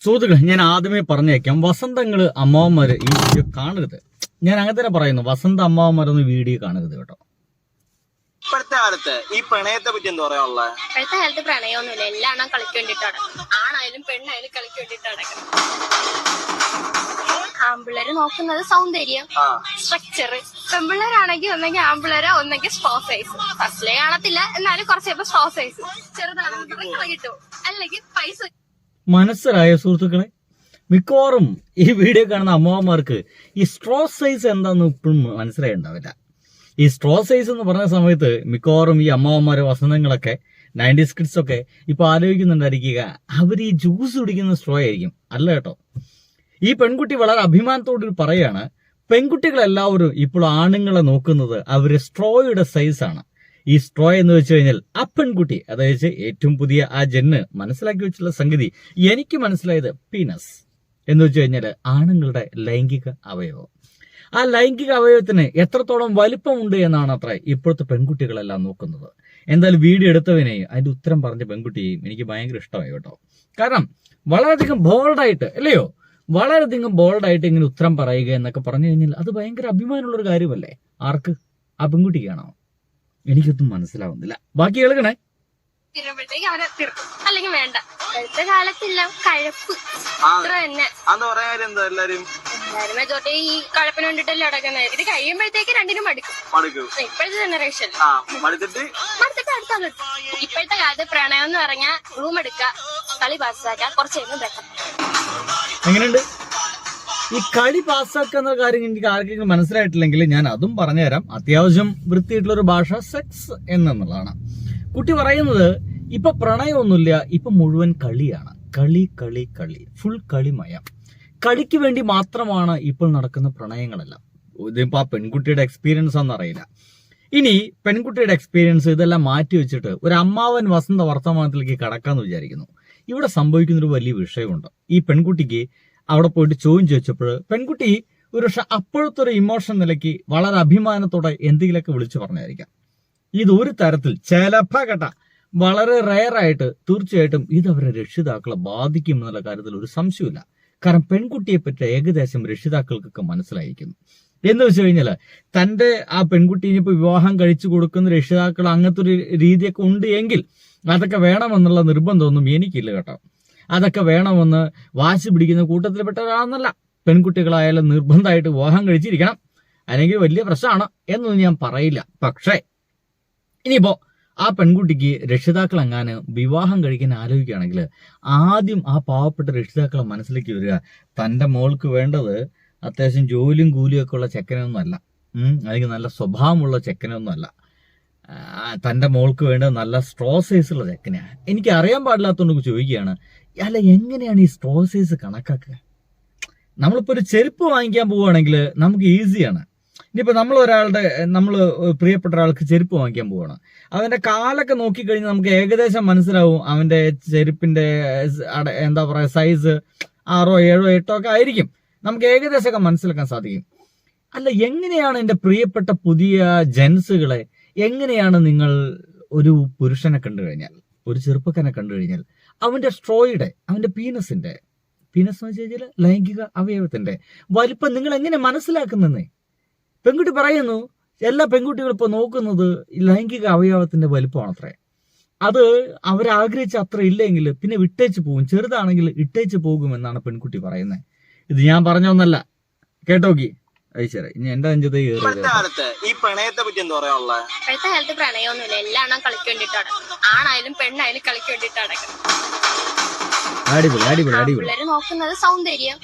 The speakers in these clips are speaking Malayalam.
സുഹൃത്തുക്കളെ, ഞാൻ ആദ്യമേ പറഞ്ഞേക്കാം, വസന്തങ്ങള് അമ്മാവന്മാര് ഈ വീഡിയോ കാണരുത്. ഞാൻ അങ്ങനെ തന്നെ പറയുന്നു, വസന്ത അമ്മാവന്മാരൊന്നും വീഡിയോ കാണരുത് കേട്ടോ. ഇപ്പോഴത്തെ കാലത്ത് ഈ പ്രണയത്തെ പറ്റി എന്താ പറയാനുള്ള? ഇപ്പോഴത്തെ കാലത്ത് പ്രണയമൊന്നുമില്ല, എല്ലാം കളിക്ക് വേണ്ടിട്ട് നടക്കും. ആണായാലും പെണ്ണായാലും കളിക്ക് വേണ്ടിട്ട് നടക്കണം. ആമ്പിള്ളേര് നോക്കുന്നത് സൗന്ദര്യം, സ്ട്രക്ചർ. പെമ്പിള്ളേരാണെങ്കിൽ ഒന്നെങ്കിൽ ആമ്പിള്ളേരോ ഒന്നെങ്കിൽ സ്ട്രോ സൈസ്. ഫസ്റ്റിലേ കാണത്തില്ല, എന്നാലും കുറച്ച് സ്ട്രോ സൈസ് ചെറുതാണെങ്കിൽ കിട്ടും, അല്ലെങ്കിൽ പൈസ. മനസ്സിലായ സുഹൃത്തുക്കളെ, മിക്കവാറും ഈ വീഡിയോ കാണുന്ന അമ്മാവന്മാർക്ക് ഈ സ്ട്രോ സൈസ് എന്താന്ന് ഇപ്പോഴും മനസ്സിലായിണ്ടാവില്ല. ഈ സ്ട്രോ സൈസ് എന്ന് പറഞ്ഞ സമയത്ത് മിക്കവാറും ഈ അമ്മാവന്മാരെ വസന്തങ്ങളൊക്കെ 90s കിഡ്സ് ഒക്കെ ഇപ്പൊ ആലോചിക്കുന്നുണ്ടായിരിക്കുക, അവർ ഈ ജ്യൂസ് കുടിക്കുന്ന സ്ട്രോ ആയിരിക്കും. അല്ല കേട്ടോ, ഈ പെൺകുട്ടി വളരെ അഭിമാനത്തോട് പറയാണ്, പെൺകുട്ടികളെല്ലാവരും ഇപ്പോൾ ആണുങ്ങളെ നോക്കുന്നത് അവര് സ്ട്രോയുടെ സൈസാണ്. ഈ സ്ട്രോ എന്ന് വെച്ച് കഴിഞ്ഞാൽ ആ പെൺകുട്ടി, അതായത് ഏറ്റവും പുതിയ ആ ജെന്ന് മനസ്സിലാക്കി വെച്ചുള്ള സംഗതി എനിക്ക് മനസ്സിലായത് പീനസ് എന്ന് വെച്ച് കഴിഞ്ഞാൽ ആണുങ്ങളുടെ ലൈംഗിക അവയവം. ആ ലൈംഗിക അവയവത്തിന് എത്രത്തോളം വലിപ്പമുണ്ട് എന്നാണ് അത്ര ഇപ്പോഴത്തെ പെൺകുട്ടികളെല്ലാം നോക്കുന്നത്. എന്തായാലും വീഡിയോ എടുത്തവനെയും അതിന്റെ ഉത്തരം പറഞ്ഞ പെൺകുട്ടിയെയും എനിക്ക് ഭയങ്കര ഇഷ്ടമായി കേട്ടോ. കാരണം വളരെയധികം ബോൾഡായിട്ട്, അല്ലയോ, വളരെയധികം ബോൾഡായിട്ട് ഇങ്ങനെ ഉത്തരം പറയുക എന്നൊക്കെ പറഞ്ഞു കഴിഞ്ഞാൽ അത് ഭയങ്കര അഭിമാനമുള്ളൊരു കാര്യമല്ലേ? ആർക്ക്? ആ പെൺകുട്ടിക്കാണോ? എനിക്കൊന്നും മനസ്സിലാവുന്നില്ല. ബാക്കി കേൾക്കണേ. തീരുമ്പോഴത്തേക്ക് അവരെ തീർക്കും, അല്ലെങ്കിൽ വേണ്ട. ഇപ്പോഴത്തെ കാലത്തെല്ലാം കഴപ്പ് അത്ര തന്നെ. എല്ലാരും തൊട്ട് ഈ കഴപ്പിന് വേണ്ടിട്ടല്ലേ അടക്കുന്നത്. ഇത് കഴിയുമ്പോഴത്തേക്ക് രണ്ടിനും മടുക്കും. ഇപ്പോഴത്തെ ജനറേഷൻ മടുത്തിട്ട് അടുത്ത. ഇപ്പോഴത്തെ കാലത്ത് പ്രണയം എന്ന് പറഞ്ഞാൽ റൂം എടുക്കുക, കളി പാസ്സാക്കുക, കുറച്ച് ബ്രേക്കപ്പ്. എങ്ങനെയുണ്ട് ഈ കളി പാസ്സാക്കുന്ന കാര്യം? എനിക്ക് ആർക്കെങ്കിലും മനസ്സിലായിട്ടില്ലെങ്കിൽ ഞാൻ അതും പറഞ്ഞുതരാം. അത്യാവശ്യം വൃത്തിയായിട്ടുള്ള ഒരു ഭാഷ സെക്സ് എന്നുള്ളതാണ്. കുട്ടി പറയുന്നത് ഇപ്പൊ പ്രണയമൊന്നുമില്ല, ഇപ്പൊ മുഴുവൻ കളിയാണ്. കളി കളി കളി, ഫുൾ കളിമയം. കളിക്ക് വേണ്ടി മാത്രമാണ് ഇപ്പോൾ നടക്കുന്ന പ്രണയങ്ങളെല്ലാം. ഇതിപ്പോ ആ പെൺകുട്ടിയുടെ എക്സ്പീരിയൻസ് ഒന്നും അറിയില്ല. ഇനി പെൺകുട്ടിയുടെ എക്സ്പീരിയൻസ് ഇതെല്ലാം മാറ്റി വെച്ചിട്ട് ഒരു അമ്മാവൻ വസന്ത വർത്തമാനത്തിലേക്ക് കടക്കാന്ന് വിചാരിക്കുന്നു. ഇവിടെ സംഭവിക്കുന്നൊരു വലിയ വിഷയമുണ്ട്. ഈ പെൺകുട്ടിക്ക് അവിടെ പോയിട്ട് ചോദ്യം ചോദിച്ചപ്പോൾ പെൺകുട്ടി ഒരു പക്ഷെ അപ്പോഴത്തെ ഒരു ഇമോഷൻ നിലയ്ക്ക് വളരെ അഭിമാനത്തോടെ എന്തെങ്കിലുമൊക്കെ വിളിച്ചു പറഞ്ഞായിരിക്കാം. ഇതൊരു തരത്തിൽ ചിലപ്പോ കേട്ട വളരെ റയറായിട്ട് തീർച്ചയായിട്ടും ഇത് അവരെ രക്ഷിതാക്കളെ ബാധിക്കും എന്നുള്ള കാര്യത്തിൽ ഒരു സംശയമില്ല. കാരണം പെൺകുട്ടിയെ പറ്റി ഏകദേശം രക്ഷിതാക്കൾക്കൊക്കെ മനസ്സിലായിരിക്കുന്നു. എന്ന് വെച്ച് കഴിഞ്ഞാല് തന്റെ ആ പെൺകുട്ടീനെ ഇപ്പൊ വിവാഹം കഴിച്ചു കൊടുക്കുന്ന രക്ഷിതാക്കൾ അങ്ങനത്തെ ഒരു രീതിയൊക്കെ ഉണ്ട് എങ്കിൽ അതൊക്കെ വേണമെന്നുള്ള നിർബന്ധമൊന്നും എനിക്കില്ല കേട്ടോ. അതൊക്കെ വേണമെന്ന് വാശി പിടിക്കുന്ന കൂട്ടത്തിൽപ്പെട്ട ഒരാളെന്നല്ല. പെൺകുട്ടികളായാലും നിർബന്ധമായിട്ട് വിവാഹം കഴിച്ചിരിക്കണം, അല്ലെങ്കിൽ വലിയ പ്രശ്നമാണ് എന്നൊന്നും ഞാൻ പറയില്ല. പക്ഷേ ഇനിയിപ്പോ ആ പെൺകുട്ടിക്ക് രക്ഷിതാക്കൾ എങ്ങാനും വിവാഹം കഴിക്കാൻ ആലോചിക്കുകയാണെങ്കിൽ ആദ്യം ആ പാവപ്പെട്ട രക്ഷിതാക്കളെ മനസ്സിലേക്ക് വരിക, തന്റെ മോൾക്ക് വേണ്ടത് അത്യാവശ്യം ജോലിയും കൂലിയും ഒക്കെ ഉള്ള ചെക്കനൊന്നുമല്ല, അല്ലെങ്കിൽ നല്ല സ്വഭാവമുള്ള ചെക്കനൊന്നുമല്ല. തന്റെ മോൾക്ക് വേണ്ടത് നല്ല സ്ട്രോ സൈസുള്ള ചെക്കനെയാണ്. എനിക്ക് അറിയാൻ പാടില്ലാത്തതുകൊണ്ട് ചോദിക്കുകയാണ്, അല്ല എങ്ങനെയാണ് ഈ സ്ട്രോ സൈസ് കണക്കാക്കുക? നമ്മളിപ്പോ ഒരു ചെരുപ്പ് വാങ്ങിക്കാൻ പോവുകയാണെങ്കിൽ നമുക്ക് ഈസിയാണ്. ഇനിയിപ്പോ നമ്മൾ പ്രിയപ്പെട്ട ഒരാൾക്ക് ചെരുപ്പ് വാങ്ങിക്കാൻ പോവാണ്, അവന്റെ കാലൊക്കെ നോക്കിക്കഴിഞ്ഞാൽ നമുക്ക് ഏകദേശം മനസ്സിലാവും അവന്റെ ചെരുപ്പിന്റെ എന്താ പറയാ സൈസ് 6, 7, 8 ഒക്കെ ആയിരിക്കും. നമുക്ക് ഏകദേശമൊക്കെ മനസ്സിലാക്കാൻ സാധിക്കും. അല്ല എങ്ങനെയാണ് എന്റെ പ്രിയപ്പെട്ട പുതിയ ജെൻസുകളെ, എങ്ങനെയാണ് നിങ്ങൾ ഒരു പുരുഷനെ കണ്ടു കഴിഞ്ഞാൽ, ഒരു ചെറുപ്പക്കാരനെ കണ്ടു കഴിഞ്ഞാൽ അവന്റെ സ്ട്രോയുടെ, അവന്റെ പീനസ് എന്ന് വെച്ച് കഴിഞ്ഞാൽ ലൈംഗിക അവയവത്തിന്റെ വലിപ്പം നിങ്ങൾ എങ്ങനെ മനസ്സിലാക്കുന്നേ? പെൺകുട്ടി പറയുന്നു എല്ലാ പെൺകുട്ടികളും ഇപ്പൊ നോക്കുന്നത് ലൈംഗിക അവയവത്തിന്റെ വലിപ്പമാണത്രേ. അത് അവരാഗ്രഹിച്ച അത്ര ഇല്ലെങ്കിൽ പിന്നെ വിട്ടേച്ച് പോകും, ചെറുതാണെങ്കിൽ ഇട്ടേച്ച് പോകും എന്നാണ് പെൺകുട്ടി പറയുന്നത്. ഇത് ഞാൻ പറഞ്ഞൊന്നല്ല, കേട്ടോക്കി അയച്ചേരാ. ഇനി എന്റെ അഞ്ചത് ഈ പ്രണയത്തെ പറ്റി എന്താ പറയാനുള്ള? ഇപ്പോഴത്തെ കാലത്ത് പ്രണയമൊന്നുമില്ല, എല്ലാം കളിക്ക് വേണ്ടിട്ട് നടക്കും. ആണായാലും പെണ്ണായാലും കളിക്ക് വേണ്ടിട്ട് നടക്കണം. അടിപൊളി അടിപൊളി അടിപൊളി. പിള്ളേര് നോക്കുന്നത് സൗന്ദര്യം,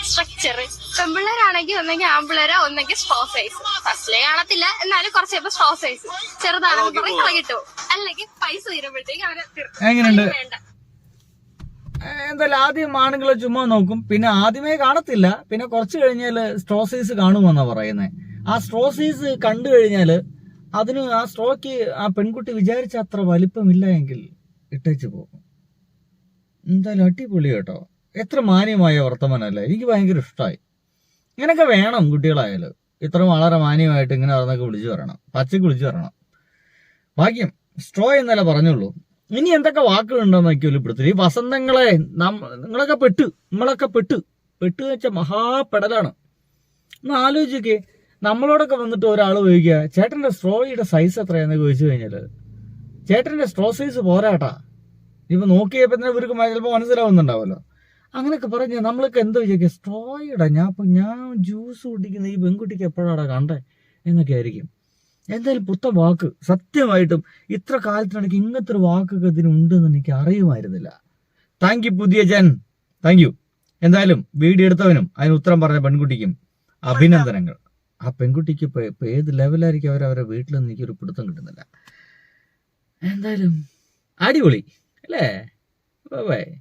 സ്ട്രക്ചർ. പെമ്പിള്ളേരാണെങ്കിൽ ഒന്നെങ്കിൽ ആമ്പിള്ളേരോ ഒന്നെങ്കിൽ സ്ട്രോ സൈസ്. ഫസ്റ്റിലേ കാണത്തില്ല, എന്നാലും കുറച്ച് സ്ട്രോ സൈസ് ചെറുതാണെങ്കിൽ കിട്ടും, അല്ലെങ്കിൽ പൈസ തീരുമ്പോഴത്തേക്ക് അവരെ എങ്ങനെയുണ്ട്? വേണ്ട. എന്തായാലും ആദ്യം ആണുങ്ങളെ ചുമ്മാ നോക്കും, പിന്നെ ആദ്യമേ കാണത്തില്ല, പിന്നെ കുറച്ച് കഴിഞ്ഞാൽ സ്ട്രോ സൈസ് കാണുമെന്നാ പറയുന്നത്. ആ സ്ട്രോ സൈസ് കണ്ടു കഴിഞ്ഞാല് അതിന് ആ സ്ട്രോക്ക് ആ പെൺകുട്ടി വിചാരിച്ച അത്ര വലിപ്പമില്ല എങ്കിൽ ഇട്ടേച്ച് പോകും. എന്തായാലും അടിപൊളി കേട്ടോ. എത്ര മാന്യമായ വർത്തമാനല്ലേ, എനിക്ക് ഭയങ്കര ഇഷ്ടമായി. ഇങ്ങനെയൊക്കെ വേണം കുട്ടികളായാലും. ഇത്ര വളരെ മാന്യമായിട്ട് ഇങ്ങനെ പറഞ്ഞൊക്കെ വിളിച്ചു പറയണം, പച്ചക്ക് വിളിച്ചു പറയണം. ഭാഗ്യം സ്ട്രോ എന്നല്ല പറഞ്ഞുള്ളൂ, ഇനി എന്തൊക്കെ വാക്കുകളുണ്ടോന്ന് നോക്കി വെളിപ്പെടുത്തി. ഈ വസന്തങ്ങളെ നമ്മളൊക്കെ പെട്ട് വെച്ച മഹാപ്പെടലാണ്. ഒന്ന് ആലോചിക്കേ, നമ്മളോടൊക്കെ വന്നിട്ട് ഒരാൾ ചോദിക്കുക ചേട്ടന്റെ സ്ട്രോയുടെ സൈസ് എത്രയാന്ന് ചോദിച്ചു കഴിഞ്ഞാല് ചേട്ടന്റെ സ്ട്രോ സൈസ് പോരാട്ടാ, ഇപ്പൊ നോക്കിയപ്പോ തന്നെ ഇവർക്ക് ചിലപ്പോൾ മനസ്സിലാവുന്നുണ്ടാവല്ലോ. അങ്ങനെയൊക്കെ പറഞ്ഞ നമ്മളൊക്കെ എന്താ വിചാരിക്കുക, സ്ട്രോയുടെ ഞാൻ ജ്യൂസ് കുടിക്കുന്ന ഈ പെൺകുട്ടിക്ക് എപ്പോഴാടാ കണ്ടേ എന്നൊക്കെ ആയിരിക്കും. എന്തായാലും പുത്ത വാക്ക്, സത്യമായിട്ടും ഇത്ര കാലത്തിനിടയ്ക്ക് ഇങ്ങനത്തെ ഒരു വാക്കൊക്കെ ഇതിനുണ്ടെന്ന് എനിക്ക് അറിയുമായിരുന്നില്ല. താങ്ക് യു പുതിയ ജൻ, താങ്ക് യു. എന്തായാലും വീഡിയോ എടുത്തവനും അതിന് ഉത്തരം പറഞ്ഞ പെൺകുട്ടിക്കും അഭിനന്ദനങ്ങൾ. ആ പെൺകുട്ടിക്ക് ഇപ്പൊ ഏത് ലെവലായിരിക്കും അവരവരെ വീട്ടിൽ നിന്ന് എനിക്കൊരു പിടുത്തം കിട്ടുന്നില്ല. എന്തായാലും അടിപൊളി അല്ലേ? ബൈ.